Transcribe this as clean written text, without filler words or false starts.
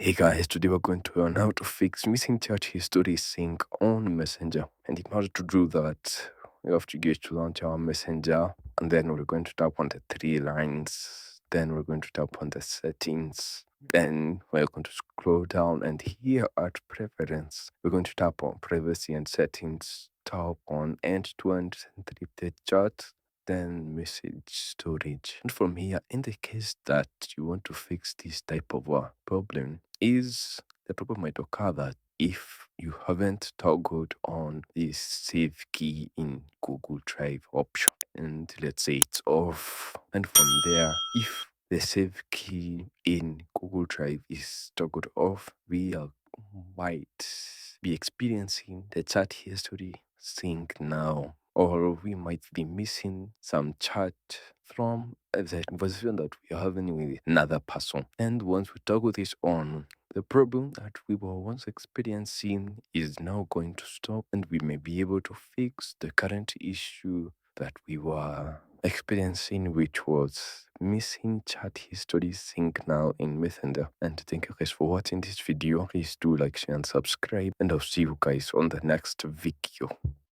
Hey guys, today we're going to learn how to fix missing chat history sync on Messenger. And in order to do that, we have to get to launch our Messenger, and then we're going to tap on the three lines. Then we're going to tap on the settings. Then we're going to scroll down, and here at preference, we're going to tap on privacy and settings, tap on end-to-end encrypted chat, then message storage. And from here, in the case that you want to fix this type of problem, the problem might occur that if you haven't toggled on this save key in Google Drive option, and let's say it's off, and from there, if the save key in Google Drive is toggled off, we might be experiencing the chat history sync now, or we might be missing some chat from the conversation that we are having with another person. And once we toggle this on, the problem that we were once experiencing is now going to stop, and we may be able to fix the current issue that we were experiencing, which was missing chat history sync now in Messenger. And thank you guys for watching this video. Please do like, share, and subscribe, and I'll see you guys on the next video.